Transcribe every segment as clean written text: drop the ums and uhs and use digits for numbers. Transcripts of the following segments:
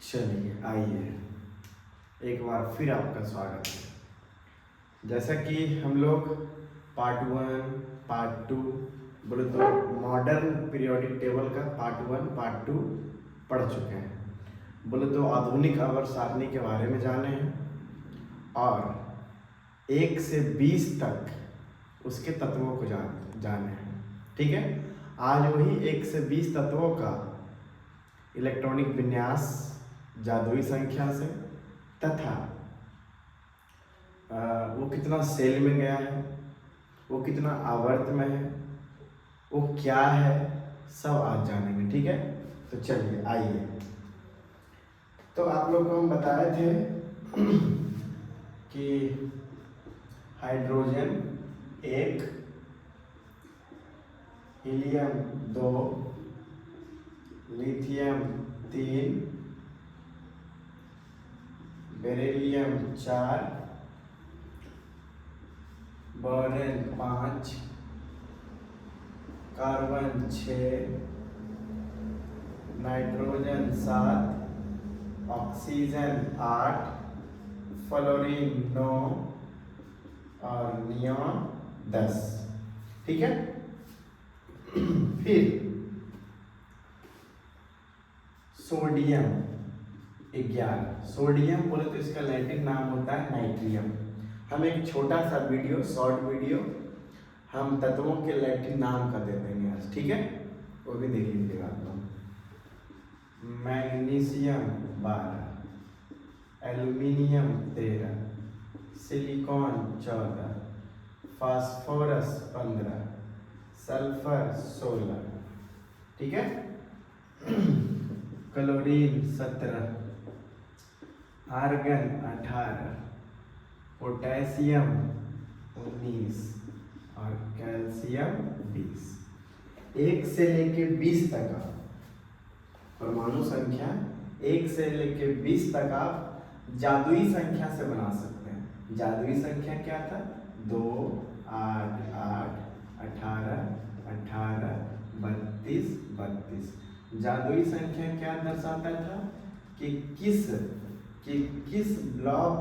चलिए आइए एक बार फिर आपका स्वागत है। जैसा कि हम लोग पार्ट 1 पार्ट 2 बोले तो मॉडर्न पीरियोडिक टेबल का पार्ट 1 पार्ट 2 पढ़ चुके हैं। बोले तो आधुनिक आवर्त सारणी के बारे में जाने हैं और 1 से 20 तक उसके तत्वों को जाने हैं। ठीक है, आज वही 1 से 20 तत्वों का इलेक्ट्रॉनिक विन्यास जादुई संख्या से तथा वो कितना सेल में गया है, वो कितना आवर्त में है, वो क्या है, सब आज जानेंगे। ठीक है, तो चलिए आइए। तो आप लोग को हम बताए थे कि hydrogen 1, helium 2, lithium 3, beryllium 4, borane 5, carbon 6, nitrogen 7, oxygen 8, fluorine 9 और नियॉन 10। ठीक है, फिर सोडियम 11। सोडियम बोले तो इसका लैटिन नाम होता है नाइट्रियम। हम एक छोटा सा वीडियो, शॉर्ट वीडियो हम तत्वों के लैटिन नाम का दे देंगे आज। ठीक है, वो भी देख लीजिएगा आप लोग। Magnesium 12, aluminium 13, silicon 14, phosphorus 15, sulphur 16। ठीक है, क्लोरीन 17, आर्गन 18, पोटेशियम 19 और कैल्शियम 20। 1 से लेके 20 तक आप परमाणु संख्या 1 से लेके 20 तक आप जादुई संख्या से बना सकते हैं। जादुई संख्या क्या था? 2, 8, 8, 18, 18, 32, 32। जादुई संख्या क्या दर्शाता था कि किस ब्लॉक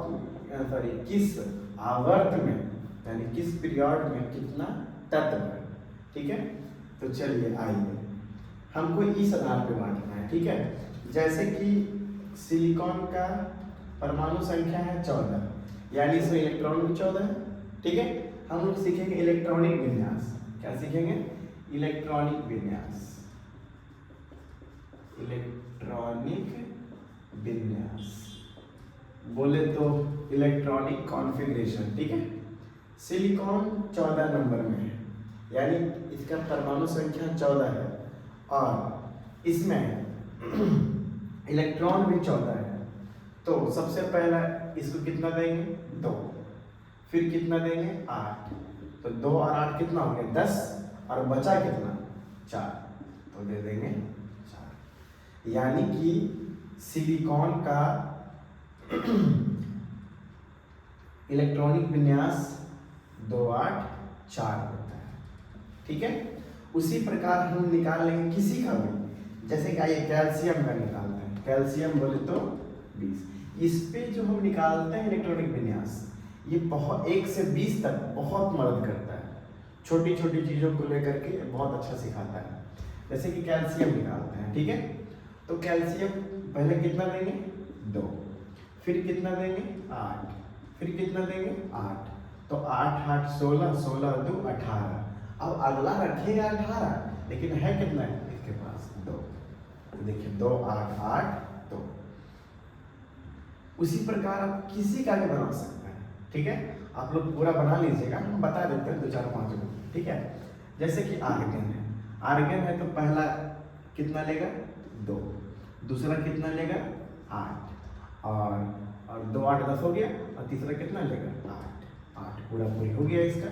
किस आवर्त में यानी किस पीरियड में कितना तत्व है। ठीक है, तो चलिए आइए, हमको इस आधार पे बांटना है। ठीक है, जैसे कि सिलिकॉन का परमाणु संख्या है 14, यानी इसमें इलेक्ट्रॉन भी 14 है। ठीक है, हम लोग सीखेंगे इलेक्ट्रॉनिक विन्यास। क्या सीखेंगे? इलेक्ट्रॉनिक विन्यास। इलेक्ट्रॉनिक विन्यास बोले तो इलेक्ट्रॉनिक कॉन्फ़िगरेशन। ठीक है, सिलिकॉन 14 नंबर में है, यानी इसका परमाणु संख्या 14 है और इसमें इलेक्ट्रॉन भी 14 है। तो सबसे पहला इसको कितना देंगे? 2। फिर कितना देंगे? 8। तो 2 और 8 कितना हो गया? 10। और बचा कितना? 4। तो दे देंगे 4। यानी कि सिलिकॉन का इलेक्ट्रॉनिक विन्यास 2, 8, 4 होता है। ठीक है, उसी प्रकार हम निकाल लेंगे किसी का भी, जैसे कि आइए कैल्शियम का निकालते हैं। कैल्शियम बोले तो 20। इस पे जो हम निकालते हैं इलेक्ट्रॉनिक विन्यास, ये बहुत 1 से 20 तक बहुत मदद करता है। छोटी छोटी चीज़ों को लेकर के बहुत अच्छा सिखाता है। जैसे कि कैल्शियम निकालते हैं। ठीक है, तो कैल्शियम पहले कितना देंगे? 2। फिर कितना देंगे? 8। फिर कितना देंगे? 8। तो 8, 8, 16, 16, 2, 18। अब अगला रखेगा 18, लेकिन है कितना है इसके पास? 2। तो देखिए 2, 8, 8, 2। उसी प्रकार आप किसी का भी बना सकते हैं। ठीक है, आप लोग पूरा बना लीजिएगा, हम बता देते हैं 2, 4, 5 को। ठीक है, जैसे कि आर्गन है। आर्गन है तो पहला कितना लेगा? 2। दूसरा कितना लेगा? 8। और 2, 8, 10 हो गया। और तीसरा कितना लेगा? 8। 8 पूरा हो गया इसका।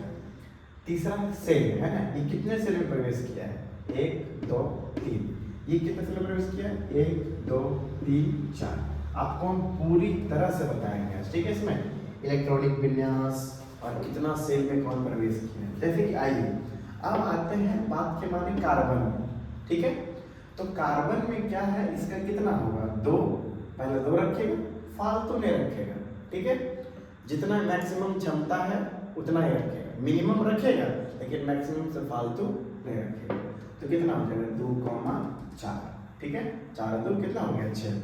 तीसरा सेल है ना, ये कितने सेल में प्रवेश किया है? 1, 2, 3। ये कितने सेल में प्रवेश किया है? 1, 2, 3, 4। आपको हम पूरी तरह से बताएंगे। ठीक है, इसमें इलेक्ट्रॉनिक विन्यास और कितना सेल में कौन प्रवेश किया है। जैसे कि आइए अब आते हैं बात के माने कार्बन में। ठीक है, तो कार्बन में क्या है? इसका कितना होगा? 2 पहले 2 रखेगा, फालतू नहीं रखेगा, ठीक है। जितना मैक्सिमम क्षमता है उतना ही रखेगा, मिनिमम रखेगा लेकिन मैक्सिमम से फालतू नहीं रखेगा। तो कितना हो जाएगा 2,4, ठीक है। 4 2 कितना हो गया 6।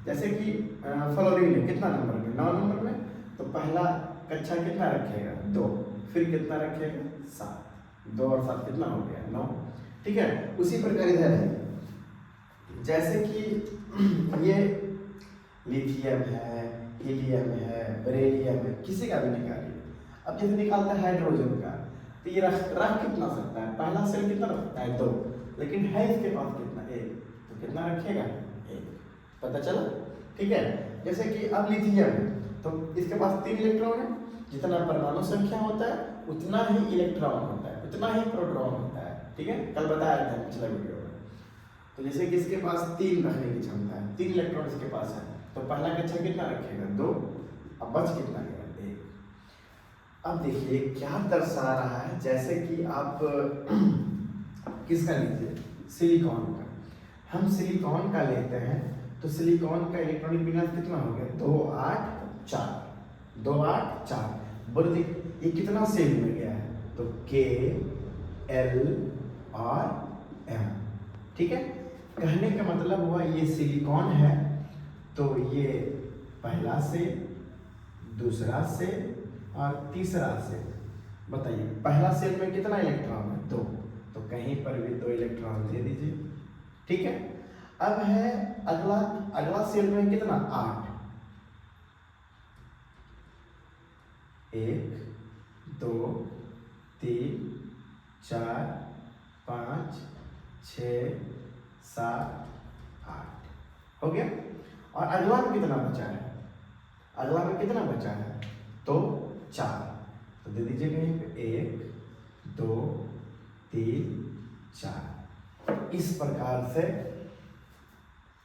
जैसे कि फॉलोइंग में कितना नंबर में 9 नंबर में, तो पहला कक्षा कितना रखेगा 2, फिर कितना रखेगा 7, 2 और 7 कितना हो गया 9, ठीक है। उसी प्रकार इधर है, जैसे कि ये लिथियम है, हीलियम है, बेरिलियम है, किसी का भी निकालिए। अब जैसे निकालता है हाइड्रोजन का, तो ये रख कितना सकता है, पहला सेल कितना रखता है 2, लेकिन है इसके पास कितना 1, तो कितना रखेगा 1, पता चला, ठीक है। जैसे कि अब लिथियम है, तो इसके पास 3 इलेक्ट्रॉन है, जितना परमाणु संख्या होता है उतना ही इलेक्ट्रॉन होता है, उतना ही प्रोटॉन होता है, ठीक है। कल बताया था पिछले वीडियो में। तो जैसे कि इसके पास 3 रखने की क्षमता है, 3 इलेक्ट्रॉन इसके पास है, तो पहला कक्षा कितना रखेगा 2, अब बच कितना गया 1। अब देखिए क्या दर्शा रहा है, जैसे कि आप किसका लीजिए, सिलिकॉन का। हम सिलिकॉन का लेते हैं, तो सिलिकॉन का इलेक्ट्रॉनिक विन्यास कितना हो गया 2 8 4, 2 8 4। बोलो ये कितना सेल में गया है, तो K L और M, ठीक है। कहने का मतलब हुआ ये सिलिकॉन है, तो ये पहला सेल, दूसरा सेल और तीसरा सेल। बताइए पहला सेल में कितना इलेक्ट्रॉन है 2, तो कहीं पर भी 2 इलेक्ट्रॉन दे दीजिए, ठीक है। अब है अगला सेल में कितना 8, 1 2 3 4 5 6 7 8 हो गया। और अगला में कितना बचा है, अगला में कितना बचा है, तो 4, तो दे दीजिए कहीं पे 1 2 3 4। इस प्रकार से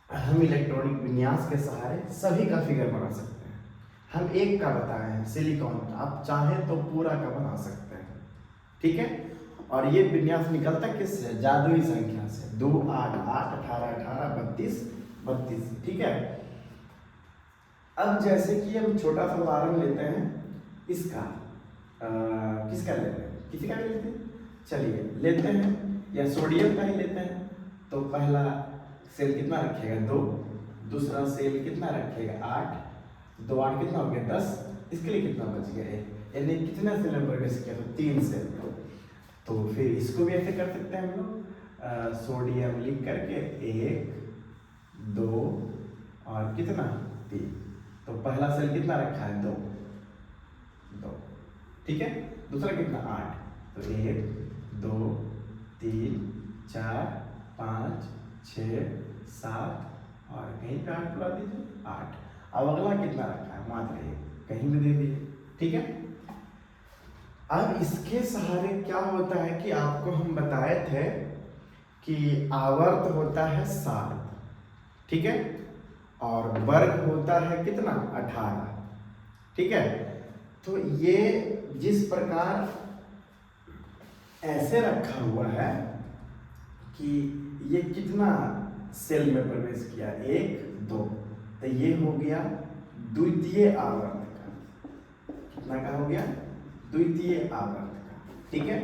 हम इलेक्ट्रॉनिक विन्यास के सहारे सभी का फिगर बना सकते हैं। हम एक का बताए हैं सिलिकॉन का, आप चाहें तो पूरा का बना सकते हैं, ठीक है। और ये विन्यास निकलता किससे, जादुई संख्या से, 2 8 8 18 18 32 32, ठीक है। अब जैसे कि हम छोटा सा उदाहरण लेते हैं इसका, किसका लेते हैं, किसी का लेते हैं, चलिए लेते हैं या सोडियम का ही लेते हैं। तो पहला सेल कितना रखेगा 2, दूसरा सेल कितना रखेगा 8, 2 8 कितना हो गया 10, इसके लिए कितना बच गया 1, यानी कितना सेल में प्रवेश किया, तो 3 सेल। तो फिर इसको भी ऐसे कर सकते हैं हम लोग, सोडियम लिख करके 1 2 और कितना 3, तो पहला सेल कितना रखा है 2, ठीक है। दूसरा कितना 8, तो 1 2 3 4 5 6 7 और कहीं पे 8 बुला दीजिए 8। अब अगला कितना रखा है मात्र 1, कहीं भी दे दीजिए, ठीक है। अब इसके सहारे क्या होता है कि आपको हम बताए थे कि आवर्त होता है 7, ठीक है, और वर्ग होता है कितना 18, ठीक है। तो ये जिस प्रकार ऐसे रखा हुआ है कि ये कितना सेल में प्रवेश किया 1 2, तो ये हो गया द्वितीय आवर्त का, कितना का हो गया द्वितीय आवर्त का, ठीक है।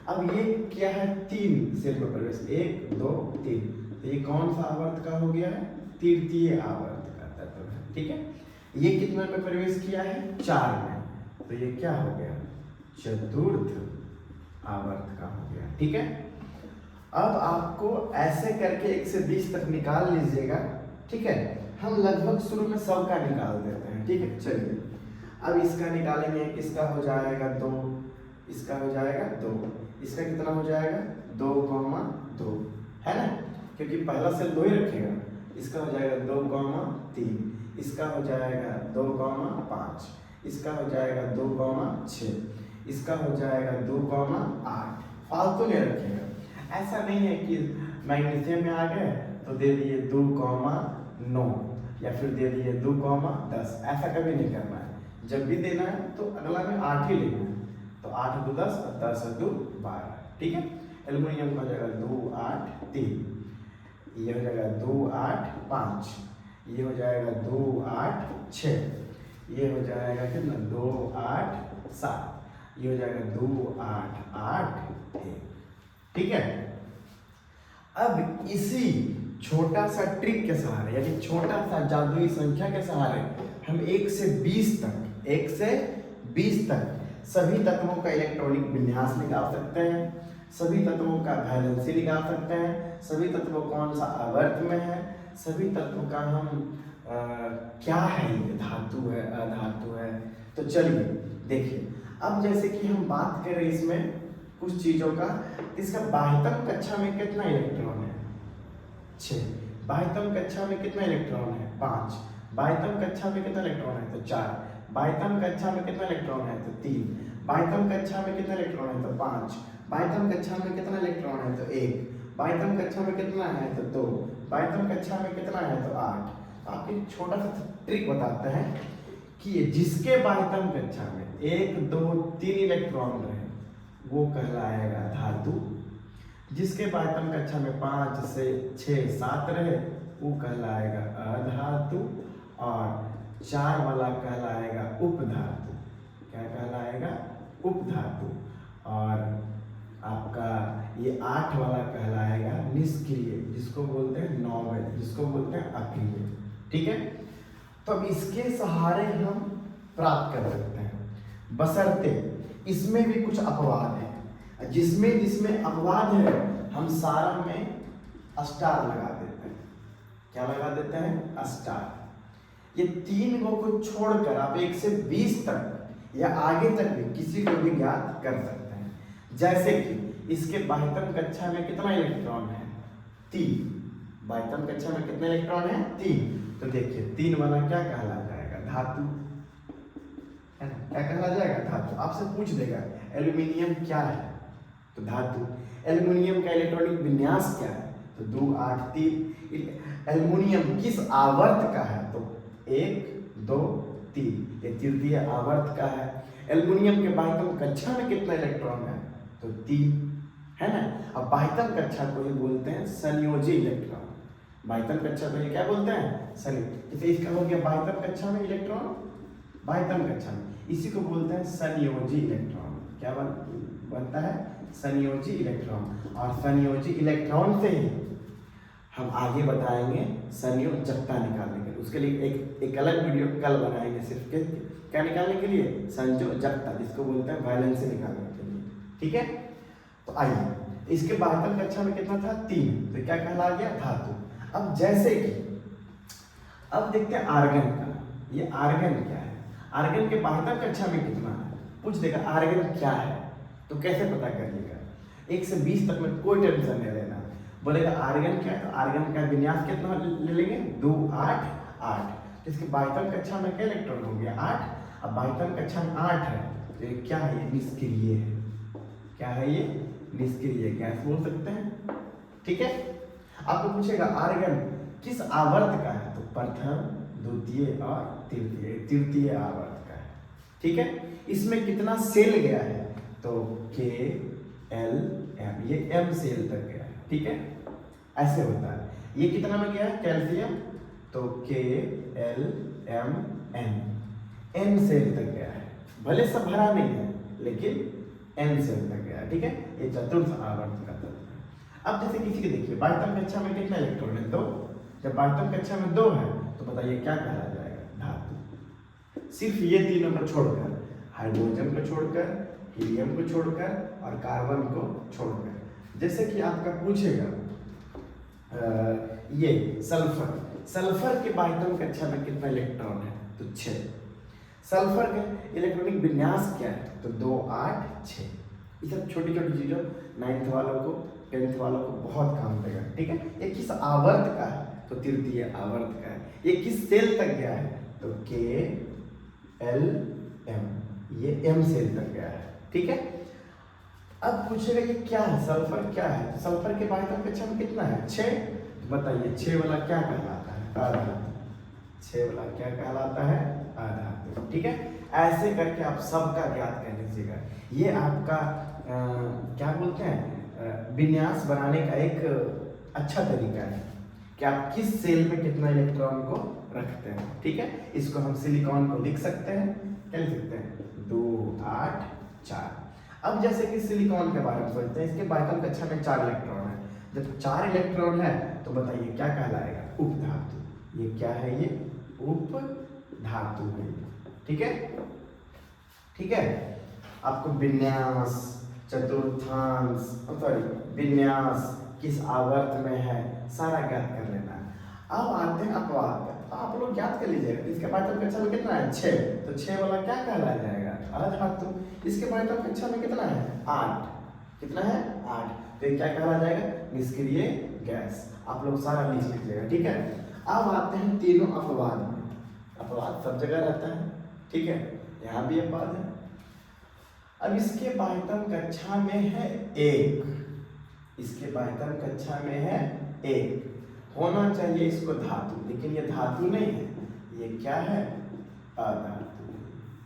अब ये क्या है 3 सेल में प्रवेश 1 2 3, तो ये कौन सा आवर्त का हो गया है, तृतीय आवर्त का तत्व है, ठीक है। ये कितना में प्रवेश किया है 4 में, तो ये क्या हो गया चतुर्थ आवर्त का हो गया, ठीक है। अब आपको ऐसे करके 1 से 20 तक निकाल लीजिएगा, ठीक है। हम लगभग शुरू में सबका निकाल देते हैं, ठीक है। चलिए अब इसका निकालेंगे, इसका हो जाएगा 2, इसका हो जाएगा 2, इसका कितना हो जाएगा 2, 2 है ना, क्योंकि पहला सेल 2 ही रखेगा। इसका हो जाएगा 2, 3, इसका हो जाएगा 2, 5, इसका हो जाएगा 2, 6, इसका हो जाएगा 2, 8, फालतू नहीं रखेगा। ऐसा नहीं है कि मैग्नीशियम में आ गए तो दे दिए 2, 9 या फिर दे दिए 2, 10, ऐसा कभी नहीं करना है। जब भी देना है तो अगला में 8 ही लेना है, तो 8 2 10 और 10 2 12, ठीक है। एल्युमिनियम का हो जाएगा 2 8 3, ये हो जाएगा 2 8 5, ये हो जाएगा 2 8 6, ये हो जाएगा कितना 2 8 7, ये हो जाएगा 2 8 8 1। ठीक है। अब इसी छोटा सा ट्रिक के सहारे यानी छोटा सा जादुई संख्या के सहारे हम 1 से 20 तक सभी तत्वों का इलेक्ट्रॉनिक विन्यास निकाल सकते हैं, सभी तत्वों का वैलेंसी निकाल सकते हैं, सभी तत्व कौन सा आवर्त में है, सभी तत्व का हम क्या है, ये धातु है अधातु है। तो चलिए देखिए, अब जैसे कि हम बात करें इसमें कुछ चीजों का, इसका बाह्यतम कक्षा में कितना इलेक्ट्रॉन है 6, बाह्यतम कक्षा में कितना इलेक्ट्रॉन है 5, बाह्यतम कक्षा में कितना इलेक्ट्रॉन है तो 4, बाह्यतम कक्षा में कितना इलेक्ट्रॉन है तो 3, बाह्यतम कक्षा में कितना इलेक्ट्रॉन है तो 5, बाह्यतम कक्षा में कितना इलेक्ट्रॉन है तो 1, बाह्यतम कक्षा में कितना है तो 2, बाह्यतम कक्षा में कितना है तो 8। आपको एक छोटा सा ट्रिक बताते हैं कि जिसके बाह्यतम कक्षा में 1 2 3 इलेक्ट्रॉन रहे वो कहलाएगा धातु, जिसके बाह्यतम कक्षा में 5 से 6 7 रहे वो कहलाएगा अधातु, और 4 वाला कहलाएगा उपधातु। क्या कहलाएगा उपधातु, और आपका ये 8 वाला कहलाएगा निष्क्रिय, जिसको बोलते हैं नॉवेल, जिसको बोलते हैं अक्रिय। ठीक है। तो अब इसके सहारे हम प्राप्त कर सकते हैं, बशर्ते इसमें भी कुछ अपवाद है, जिसमें अपवाद है हम सारा में स्टार लगा देते हैं। क्या लगा देते हैं स्टार। ये 3 को छोड़कर आप 1 से 20 तक या आगे तक भी किसी को भी ज्ञात कर सकते हैं। जैसे कि इसके बाह्यतम कक्षा में कितना इलेक्ट्रॉन है 3, बाह्यतम कक्षा में कितने इलेक्ट्रॉन है 3, तो देखिए 3 वाला क्या कहला जाएगा धातु, है ना, क्या कहला जाएगा धातु। आपसे पूछ देगा एल्यूमिनियम क्या है तो धातु, एल्यूमिनियम का इलेक्ट्रॉनिक विन्यास क्या है तो 2 8 3, एल्यूमिनियम किस आवर्त का है तो 1 2 3, ये तृतीय आवर्त का है। एल्यूमिनियम के बाह्यतम कक्षा में कितना इलेक्ट्रॉन है तो 3, है ना। अब बाह्यतम कक्षा को ही बोलते हैं संयोजी इलेक्ट्रॉन, बाह्यतम कक्षा को ये क्या बोलते हैं संयोजी। जैसे इसका हो गया बाह्यतम कक्षा में इलेक्ट्रॉन, बाह्यतम कक्षा में, इसी को बोलते हैं संयोजी इलेक्ट्रॉन। क्या बनता है संयोजी इलेक्ट्रॉन, और संयोजी इलेक्ट्रॉन से ही हम आगे बताएंगे संयोजकता निकालने के लिए। उसके लिए एक अलग वीडियो कल बनाएंगे सिर्फ के क्या निकालने के लिए संयोजकता, जिसको बोलते हैं वैलेंसी निकालने के लिए। ठीक है। तो आइए, इसके बाह्यतम कक्षा में कितना था 3, तो क्या कहला गया धातु। अब जैसे कि अब देखते हैं आर्गन का, ये आर्गन क्या है, आर्गन के बाह्यतम कक्षा में कितना है, पूछ देगा आर्गन क्या है तो कैसे पता करिएगा। 1 से 20 तक में कोई टेंशन नहीं लेना, बोलेगा आर्गन क्या है तो आर्गन का विन्यास कितना ले लेंगे 2 8 8, तो इसके बाह्यतम कक्षा में क्या इलेक्ट्रॉन हो गया 8, अब बाह्यतम कक्षा में 8 है तो ये क्या है, ये निष्क्रिय है। क्या है ये निष्क्रिय गैस बोल सकते हैं। ठीक है। आपको पूछेगा आर्गन किस आवर्त का है तो प्रथम द्वितीय और तृतीय आवर्त का है। ठीक है। इसमें कितना सेल गया है तो K L M, ये M सेल तक गया है। ठीक है, ऐसे होता है। ये कितना में गया है कैल्शियम तो K L M N cell तक गया है, भले सब भरा नहीं है लेकिन N सेल तक गया है। ठीक है, ये चतुर्थ आवर्त का तत्व है। अब जैसे किसी के देखिए बाह्यतम कक्षा में कितना इलेक्ट्रॉन है 2, जब बाह्यतम कक्षा में 2 है तो बताइए क्या कहा जाएगा धातु। सिर्फ ये तीनों को छोड़कर, हाइड्रोजन को छोड़कर, हीलियम को छोड़कर और कार्बन को छोड़कर। जैसे कि आपका पूछेगा ये सल्फर, सल्फर के बाह्यतम कक्षा में कितना इलेक्ट्रॉन है तो 6, सल्फर का इलेक्ट्रॉनिक विन्यास क्या है तो 2 8 6। ये सब छोटी छोटी चीज़ों 9th वालों को 10th वालों को बहुत काम देगा। ठीक है, ये किस आवर्त का है तो तृतीय आवर्त का है। ये किस सेल तक गया है तो K L M, ये M सेल तक गया है। ठीक है। अब पूछेगा ये क्या है, सल्फर क्या है, सल्फर के बाह्यतम कक्षा में कितना है 6, तो बताइए 6 वाला क्या कहलाता है अधातु, 6 वाला क्या कहलाता है अधातु। ठीक है, ऐसे करके आप सबका ज्ञात कर लीजिएगा। ये आपका क्या बोलते हैं विन्यास बनाने का एक अच्छा तरीका है कि आप किस सेल में कितना इलेक्ट्रॉन को रखते हैं। ठीक है, इसको हम सिलिकॉन को लिख सकते हैं, क्या लिख सकते हैं, 2 8 4। अब जैसे कि सिलिकॉन के बारे में सोचते हैं, इसके बायतम कक्षा में 4 इलेक्ट्रॉन है। जब 4 इलेक्ट्रॉन है तो बताइए क्या कहलाएगा, उपधातु। ये क्या है, ये उपधातु है। ठीक है, ठीक है। आपको विन्यास, चतुर्थांश, सॉरी विन्यास किस आवर्त में है, सारा ज्ञात कर लेना है। अब आते हैं अपवाद पर, तो आप लोग ज्ञात कर लीजिएगा। इसके बायतम कक्षा में कितना है, 6, तो 6 वाला क्या कहला जाएगा, अधातु। इसके बायतम कक्षा में कितना है, 8, कितना है, 8, तो ये क्या कहला जाएगा, निष्क्रिय गैस। आप लोग सारा लिख लीजिएगा। ठीक है, अब आते हैं तीनों अपवाद में। अपवाद सब जगह रहता है, ठीक है, यहाँ भी अपवाद है। अब इसके बायतम कक्षा में है 1, इसके बायतम कक्षा में है 1, होना चाहिए इसको धातु, लेकिन ये धातु नहीं है, ये क्या है, अधातु।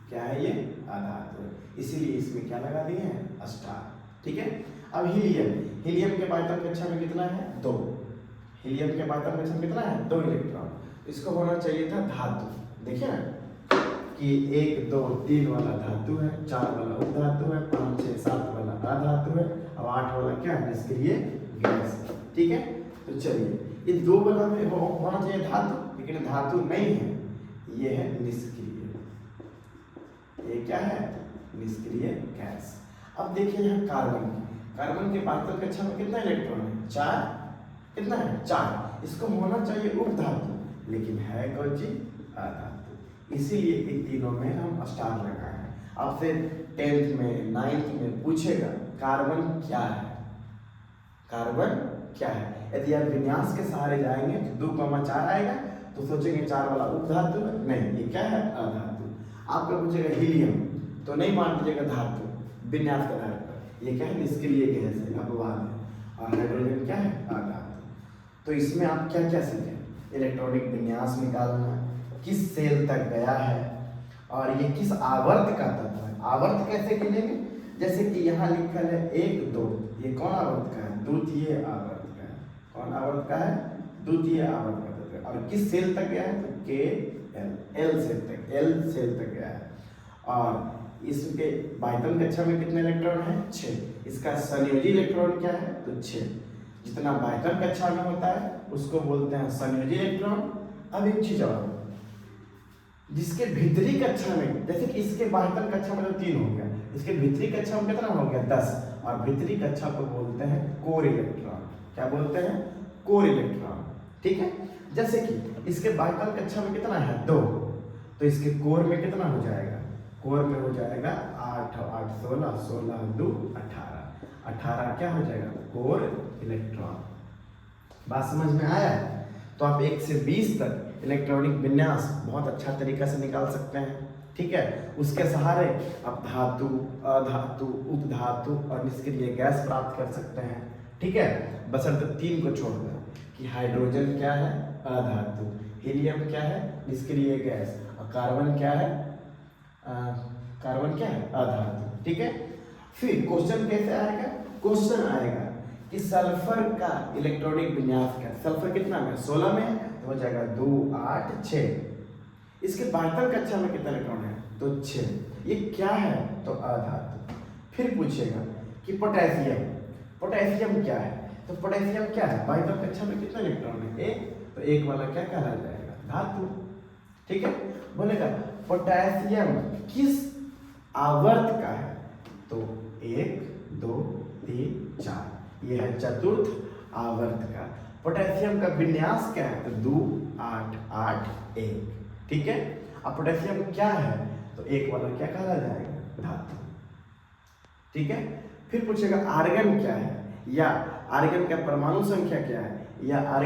क्या है ये, अधातु, इसीलिए इसमें क्या लगा दिए हैं, स्टार। ठीक है, अब हीलियम, हीलियम के बायतम कक्षा में कितना है, 2, हीलियम के बायतम कक्षा में कितना है, 2 इलेक्ट्रॉन। इसको होना चाहिए था धातु। देखिए ना कि 1 2 3 वाला धातु है, 4 वाला उपधातु है, 5 6 7 वाला अधातु है, और 8 वाला क्या है, निष्क्रिय गैस। ठीक है, तो चलिए ये 2 वाला में होना चाहिए धातु, लेकिन धातु नहीं है, ये है निष्क्रिय। ये क्या है, निष्क्रिय गैस। अब देखिए यहाँ कार्बन, कार्बन के बायतम कक्षा में कितना इलेक्ट्रॉन है, 4, कितना है, 4। इसको होना चाहिए उपधातु, लेकिन है कौन सी, अधातु। इसीलिए इन तीनों में हम स्टार लगाए हैं। आपसे 10th में 9th में पूछेगा कार्बन क्या है, कार्बन क्या है। यदि आप विन्यास के सहारे जाएंगे तो 2,4 आएगा, तो सोचेंगे 4 वाला उपधातु है, नहीं, ये क्या है, अधातु। आपका पूछेगा हीलियम, तो नहीं मान लीजिएगा धातु, विन्यास के आधार पर, ये क्या है, निष्क्रिय गैस है, अपवाद है। और हाइड्रोजन क्या है, अधातु। तो इसमें आप क्या क्या सीखे, इलेक्ट्रॉनिक विन्यास निकालना, किस सेल तक गया है, और ये किस आवर्त का तत्व है। आवर्त कैसे गिनेंगे, जैसे कि यहाँ लिखल है 1 2, ये कौन आवर्त का है, द्वितीय आवर्त का है। कौन आवर्त का है, द्वितीय आवर्त का तत्व है। और किस सेल तक गया है, तो के एल सेल तक, एल सेल तक गया है। और इसके बायतम कक्षा में कितने इलेक्ट्रॉन है, 6। इसका संयोजी इलेक्ट्रॉन क्या है, तो 6। जितना बायतम कक्षा में होता है उसको बोलते हैं संयोजी इलेक्ट्रॉन। अब एक चीज और, जिसके भीतरी कक्षा में, जैसे कि इसके बाहरी कक्षा में तो 3 हो गया, इसके भीतरी कक्षा में कितना हो गया, 10। और भीतरी कक्षा को बोलते हैं कोर इलेक्ट्रॉन। क्या बोलते हैं, कोर इलेक्ट्रॉन। ठीक है, जैसे कि इसके बाहरी कक्षा में कितना है, 2, तो इसके कोर में कितना हो जाएगा, कोर में हो जाएगा 8 8 16 16 2 18, 18 क्या हो जाएगा, कोर इलेक्ट्रॉन। बात समझ में आया। तो आप 1 से 20 तक इलेक्ट्रॉनिक विन्यास बहुत अच्छा तरीका से निकाल सकते हैं। ठीक है, उसके सहारे आप धातु, अधातु, उपधातु और निष्क्रिय गैस प्राप्त कर सकते हैं। ठीक है, बशर्ते 3 को छोड़कर कि हाइड्रोजन क्या है, अधातु, हीलियम क्या है, निष्क्रिय गैस, और कार्बन क्या है, कार्बन क्या है, अधातु। ठीक है, फिर क्वेश्चन कैसे आएगा, क्वेश्चन आएगा कि सल्फर का इलेक्ट्रॉनिक विन्यास क्या है। सल्फर कितना में, 16 में, तो हो जाएगा 2 8 6। इसके बाहरी कक्षा में कितना इलेक्ट्रॉन है, तो 6। ये क्या है, तो अधातु। फिर पूछेगा कि पोटेशियम, पोटेशियम क्या है, तो पोटेशियम क्या है, बाहरी कक्षा में कितना इलेक्ट्रॉन है, 1, तो 1 वाला क्या कहला जाएगा, धातु। ठीक है, बोलेगा पोटेशियम किस आवर्त का है, तो 1 2 3 4, ये है चतुर्थ आवर्त का। पोटेशियम का विन्यास क्या है, तो 2 8 8 1। ठीक है, अब पोटेशियम क्या है, तो 1 वाला क्या कहा जाएगा, धातु। ठीक है, फिर पूछेगा आर्गन क्या है, या आर्गन का परमाणु संख्या क्या है, या आर्गन